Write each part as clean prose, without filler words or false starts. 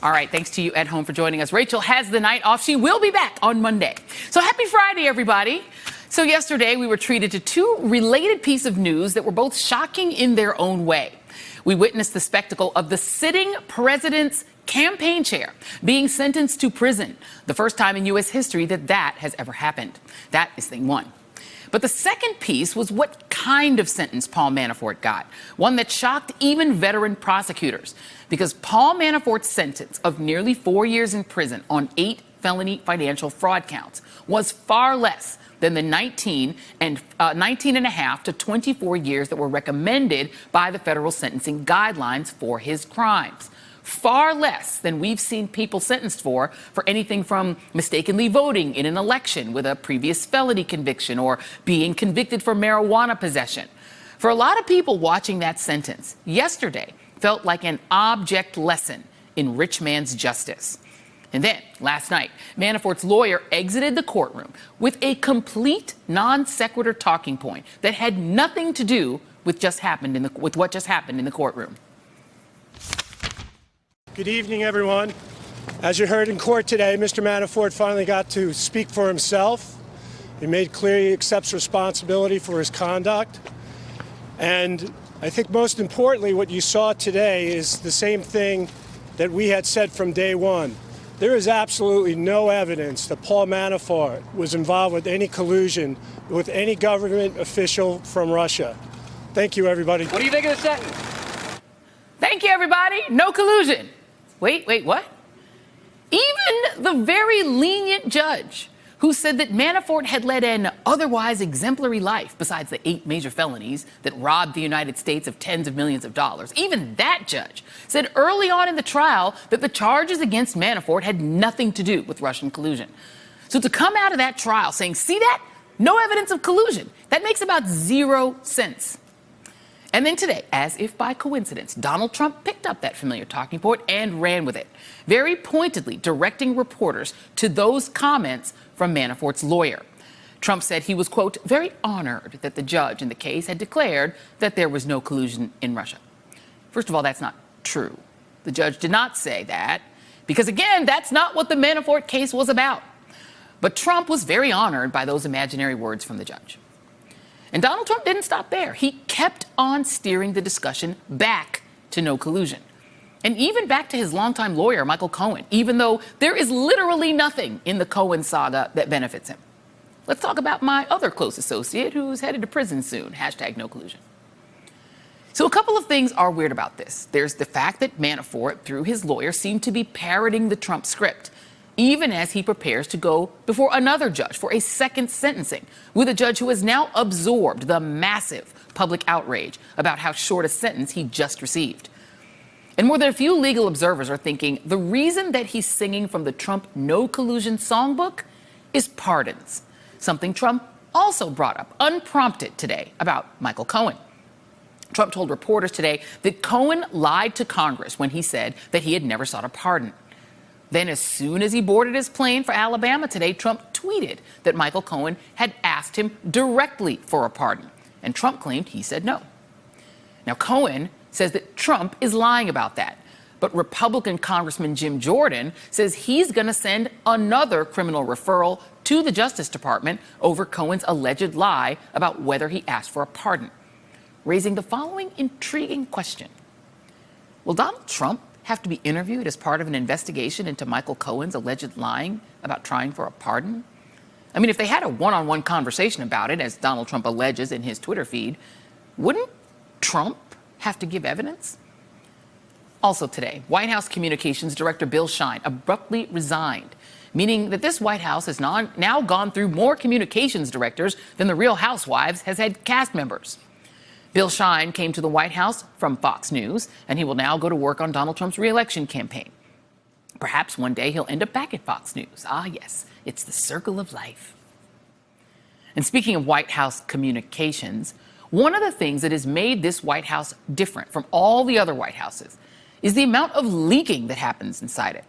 All right, thanks to you at home for joining us. Rachel has the night off. She will be back on Monday. So happy Friday, everybody. So yesterday, we were treated to two related pieces of news that were both shocking in their own way. We witnessed the spectacle of the sitting president's campaign chair being sentenced to prison, the first time in U.S. history that has ever happened. That is thing one. But the second piece was what kind of sentence Paul Manafort got, one that shocked even veteran prosecutors, because Paul Manafort's sentence of nearly 4 years in prison on 8 felony financial fraud counts was far less than the 19 and a half to 24 years that were recommended by the federal sentencing guidelines for his crimes. Far less than we've seen people sentenced for anything from mistakenly voting in an election with a previous felony conviction or being convicted for marijuana possession. For a lot of people watching that sentence, yesterday felt like an object lesson in rich man's justice. And then, last night, Manafort's lawyer exited the courtroom with a complete non sequitur talking point that had nothing to do with what just happened in the courtroom. Good evening, everyone. As you heard in court today, Mr. Manafort finally got to speak for himself. He made clear he accepts responsibility for his conduct. And I think most importantly, what you saw today is the same thing that we had said from day one. There is absolutely no evidence that Paul Manafort was involved with any collusion with any government official from Russia. Thank you, everybody. What do you think of the sentence? Thank you, everybody. No collusion. Wait, what? Even the very lenient judge who said that Manafort had led an otherwise exemplary life besides the 8 major felonies that robbed the United States of tens of millions of dollars, even that judge said early on in the trial that the charges against Manafort had nothing to do with Russian collusion. So to come out of that trial saying, see that? No evidence of collusion, that makes about 0 sense. And then today, as if by coincidence, Donald Trump picked up that familiar talking point and ran with it, very pointedly directing reporters to those comments from Manafort's lawyer. Trump said he was, quote, very honored that the judge in the case had declared that there was no collusion in Russia. First of all, that's not true. The judge did not say that because, again, that's not what the Manafort case was about. But Trump was very honored by those imaginary words from the judge. And Donald Trump didn't stop there. He kept on steering the discussion back to no collusion. And even back to his longtime lawyer, Michael Cohen, even though there is literally nothing in the Cohen saga that benefits him. Let's talk about my other close associate who's headed to prison soon. # no collusion. So a couple of things are weird about this. There's the fact that Manafort, through his lawyer, seemed to be parroting the Trump script, even as he prepares to go before another judge for a second sentencing with a judge who has now absorbed the massive public outrage about how short a sentence he just received. And more than a few legal observers are thinking the reason that he's singing from the Trump no collusion songbook is pardons, something Trump also brought up unprompted today about Michael Cohen. Trump told reporters today that Cohen lied to Congress when he said that he had never sought a pardon. Then, as soon as he boarded his plane for Alabama today, Trump tweeted that Michael Cohen had asked him directly for a pardon, and Trump claimed he said no. Now, Cohen says that Trump is lying about that, but Republican Congressman Jim Jordan says he's going to send another criminal referral to the Justice Department over Cohen's alleged lie about whether he asked for a pardon, raising the following intriguing question. Will Donald Trump have to be interviewed as part of an investigation into Michael Cohen's alleged lying about trying for a pardon? I mean, if they had a one-on-one conversation about it, as Donald Trump alleges in his Twitter feed, wouldn't Trump have to give evidence? Also today, White House Communications Director Bill Shine abruptly resigned, meaning that this White House has now gone through more communications directors than the Real Housewives has had cast members. Bill Shine came to the White House from Fox News, and he will now go to work on Donald Trump's re-election campaign. Perhaps one day he'll end up back at Fox News. Ah, yes, it's the circle of life. And speaking of White House communications, one of the things that has made this White House different from all the other White Houses is the amount of leaking that happens inside it.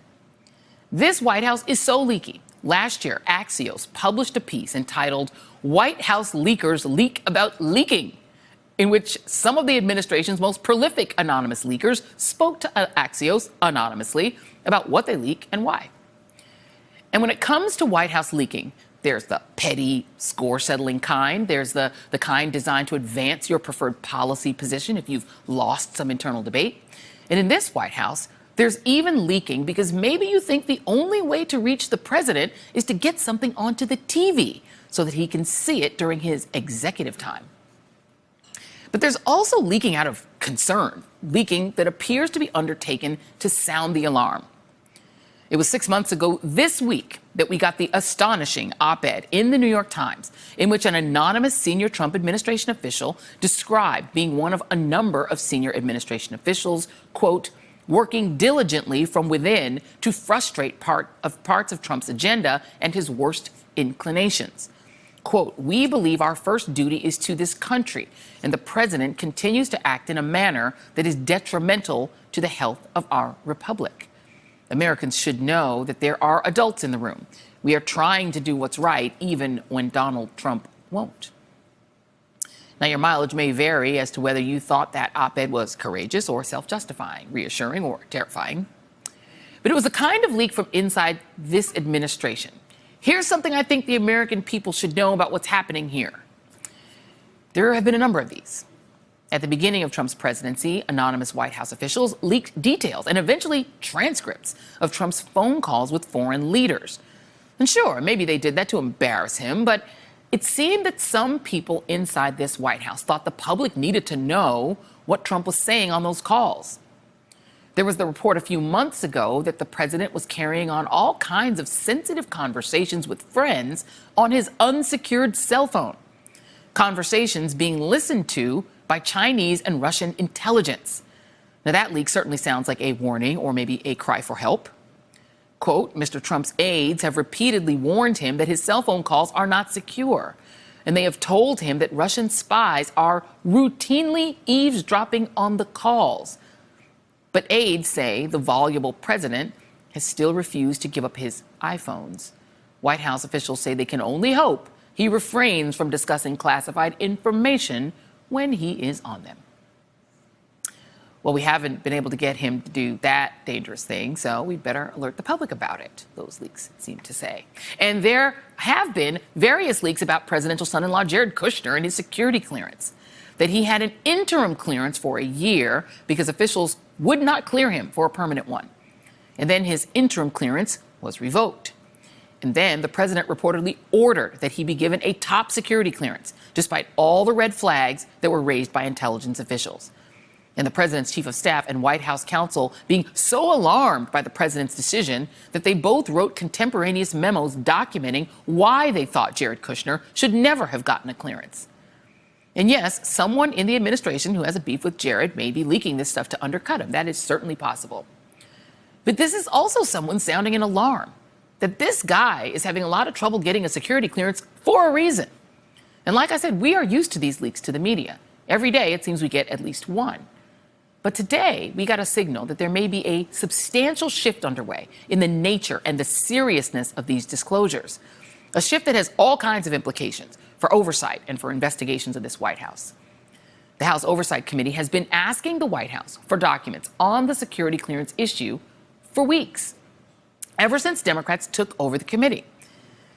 This White House is so leaky. Last year, Axios published a piece entitled "White House Leakers Leak About Leaking." in which some of the administration's most prolific anonymous leakers spoke to Axios anonymously about what they leak and why. And when it comes to White House leaking, there's the petty, score-settling kind. There's the kind designed to advance your preferred policy position if you've lost some internal debate. And in this White House, there's even leaking because maybe you think the only way to reach the president is to get something onto the TV so that he can see it during his executive time. But there's also leaking out of concern, leaking that appears to be undertaken to sound the alarm. It was 6 months ago this week that we got the astonishing op-ed in the New York Times in which an anonymous senior Trump administration official described being one of a number of senior administration officials, quote, working diligently from within to frustrate parts of Trump's agenda and his worst inclinations. Quote, we believe our first duty is to this country, and the president continues to act in a manner that is detrimental to the health of our republic. Americans should know that there are adults in the room. We are trying to do what's right, even when Donald Trump won't. Now, your mileage may vary as to whether you thought that op-ed was courageous or self-justifying, reassuring or terrifying. But it was the kind of leak from inside this administration. Here's something I think the American people should know about what's happening here. There have been a number of these. At the beginning of Trump's presidency, anonymous White House officials leaked details and eventually transcripts of Trump's phone calls with foreign leaders. And sure, maybe they did that to embarrass him, but it seemed that some people inside this White House thought the public needed to know what Trump was saying on those calls. There was the report a few months ago that the president was carrying on all kinds of sensitive conversations with friends on his unsecured cell phone. Conversations being listened to by Chinese and Russian intelligence. Now, that leak certainly sounds like a warning or maybe a cry for help. Quote, Mr. Trump's aides have repeatedly warned him that his cell phone calls are not secure, and they have told him that Russian spies are routinely eavesdropping on the calls. But aides say the voluble president has still refused to give up his iPhones. White House officials say they can only hope he refrains from discussing classified information when he is on them. Well, we haven't been able to get him to do that dangerous thing, so we'd better alert the public about it, those leaks seem to say. And there have been various leaks about presidential son-in-law Jared Kushner and his security clearance, that he had an interim clearance for a year because officials would not clear him for a permanent one. And then his interim clearance was revoked. And then the president reportedly ordered that he be given a top security clearance, despite all the red flags that were raised by intelligence officials. And the president's chief of staff and White House counsel being so alarmed by the president's decision that they both wrote contemporaneous memos documenting why they thought Jared Kushner should never have gotten a clearance. And yes, someone in the administration who has a beef with Jared may be leaking this stuff to undercut him. That is certainly possible. But this is also someone sounding an alarm that this guy is having a lot of trouble getting a security clearance for a reason. And like I said, we are used to these leaks to the media. Every day, it seems we get at least one. But today, we got a signal that there may be a substantial shift underway in the nature and the seriousness of these disclosures. A shift that has all kinds of implications for oversight and for investigations of this White House. The House Oversight Committee has been asking the White House for documents on the security clearance issue for weeks, ever since Democrats took over the committee.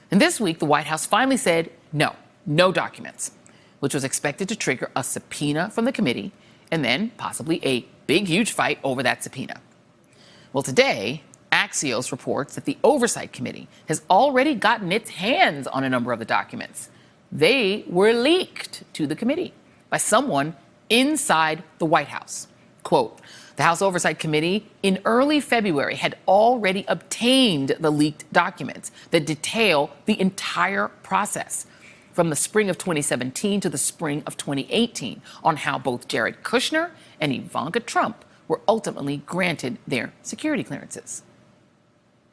And this week, the White House finally said no documents, which was expected to trigger a subpoena from the committee and then possibly a big, huge fight over that subpoena. Well, today, Axios reports that the Oversight Committee has already gotten its hands on a number of the documents. They were leaked to the committee by someone inside the White House. Quote, the House Oversight Committee in early February had already obtained the leaked documents that detail the entire process from the spring of 2017 to the spring of 2018 on how both Jared Kushner and Ivanka Trump were ultimately granted their security clearances.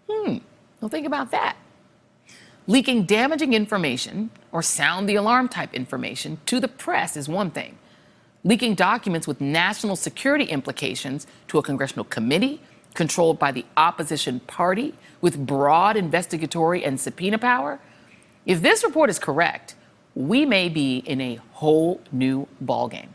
Well, think about that. Leaking damaging information or sound the alarm type information to the press is one thing. Leaking documents with national security implications to a congressional committee controlled by the opposition party with broad investigatory and subpoena power. If this report is correct, we may be in a whole new ballgame.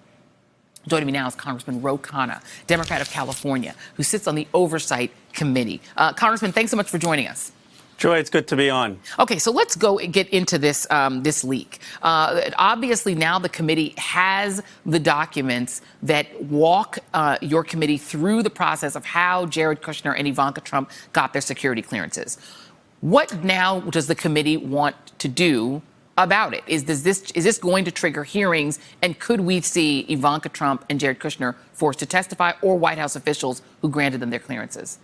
Joining me now is Congressman Ro Khanna, Democrat of California, who sits on the Oversight Committee. Congressman, thanks so much for joining us. Joy, it's good to be on. Okay, so let's go get into this this leak. Obviously, now the committee has the documents that walk your committee through the process of how Jared Kushner and Ivanka Trump got their security clearances. What now does the committee want to do about it? Is this going to trigger hearings, and could we see Ivanka Trump and Jared Kushner forced to testify, or White House officials who granted them their clearances?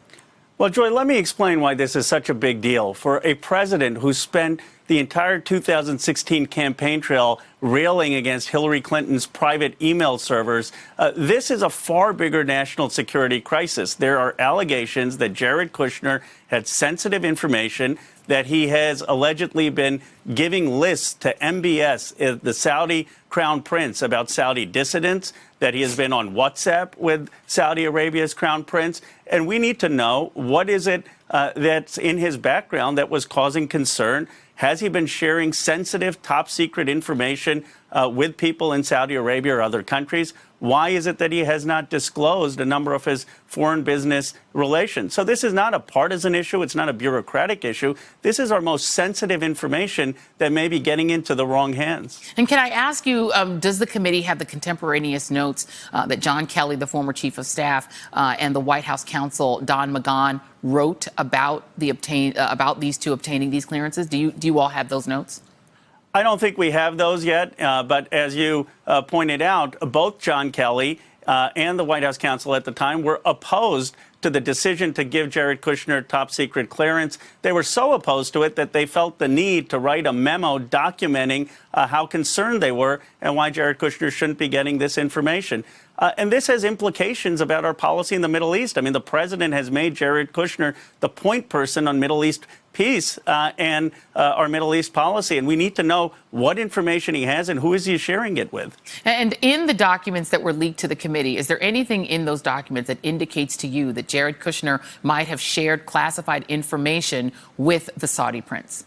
Well, Joy, let me explain why this is such a big deal. For a president who spent the entire 2016 campaign trail railing against Hillary Clinton's private email servers, this is a far bigger national security crisis. There are allegations that Jared Kushner had sensitive information, that he has allegedly been giving lists to MBS, the Saudi crown prince, about Saudi dissidents, that he has been on WhatsApp with Saudi Arabia's crown prince. And we need to know, what is it that's in his background that was causing concern? Has he been sharing sensitive, top secret information with people in Saudi Arabia or other countries? Why is it that he has not disclosed a number of his foreign business relations? So this is not a partisan issue. It's not a bureaucratic issue. This is our most sensitive information that may be getting into the wrong hands. And can I ask you, does the committee have the contemporaneous notes that John Kelly, the former chief of staff, and the White House counsel, Don McGahn, wrote about these two obtaining these clearances? Do you all have those notes? I don't think we have those yet, but as you pointed out, both John Kelly and the White House counsel at the time were opposed to the decision to give Jared Kushner top secret clearance. They were so opposed to it that they felt the need to write a memo documenting how concerned they were and why Jared Kushner shouldn't be getting this information. And this has implications about our policy in the Middle East. I mean, the president has made Jared Kushner the point person on Middle East peace and our Middle East policy. And we need to know what information he has and who is he sharing it with. And in the documents that were leaked to the committee, is there anything in those documents that indicates to you that Jared Kushner might have shared classified information with the Saudi prince?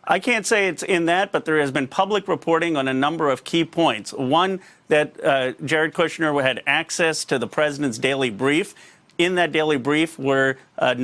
I can't say it's in that, but there has been public reporting on a number of key points. One, that Jared Kushner had access to the president's daily brief. In that daily brief were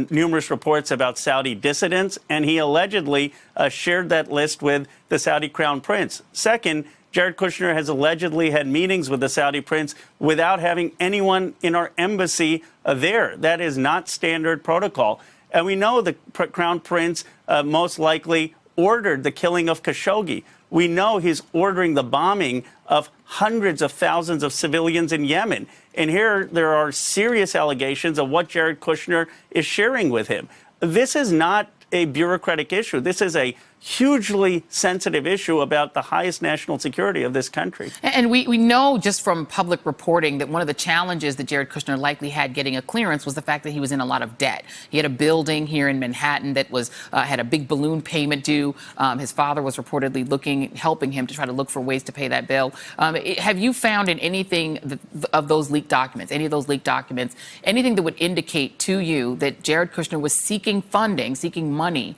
numerous reports about Saudi dissidents, and he allegedly shared that list with the Saudi crown prince. Second, Jared Kushner has allegedly had meetings with the Saudi prince without having anyone in our embassy there. That is not standard protocol. And we know the crown prince most likely ordered the killing of Khashoggi. We know he's ordering the bombing of hundreds of thousands of civilians in Yemen. And here there are serious allegations of what Jared Kushner is sharing with him. This is not a bureaucratic issue. This is a hugely sensitive issue about the highest national security of this country. And we know just from public reporting that one of the challenges that Jared Kushner likely had getting a clearance was the fact that he was in a lot of debt. He had a building here in Manhattan that was had a big balloon payment due. His father was reportedly helping him to try to look for ways to pay that bill. Have you found in anything of those leaked documents, any of those leaked documents, anything that would indicate to you that Jared Kushner was seeking funding, seeking money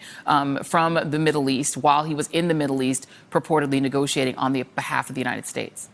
from the Middle East while he was in the Middle East, purportedly negotiating on the behalf of the United States?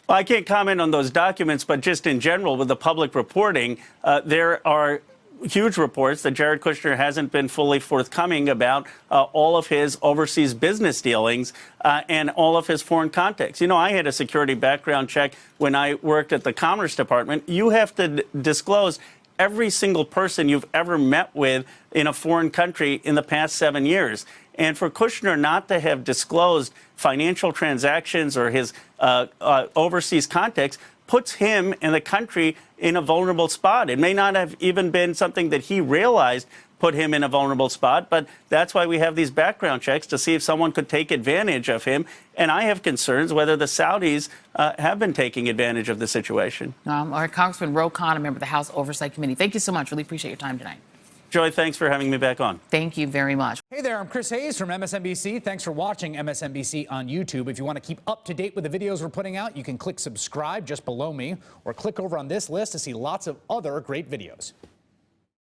Well, I can't comment on those documents, but just in general, with the public reporting, there are huge reports that Jared Kushner hasn't been fully forthcoming about all of his overseas business dealings and all of his foreign contacts. You know, I had a security background check when I worked at the Commerce Department. You have to disclose every single person you've ever met with in a foreign country in the past 7 years. And for Kushner not to have disclosed financial transactions or his overseas contacts puts him and the country in a vulnerable spot. It may not have even been something that he realized put him in a vulnerable spot, but that's why we have these background checks to see if someone could take advantage of him. And I have concerns whether the Saudis have been taking advantage of the situation. All right, Congressman Ro Khanna, member of the House Oversight Committee. Thank you so much. Really appreciate your time tonight. Joy, thanks for having me back on. Thank you very much. Hey there, I'm Chris Hayes from MSNBC. Thanks for watching MSNBC on YouTube. If you want to keep up to date with the videos we're putting out, you can click subscribe just below me or click over on this list to see lots of other great videos.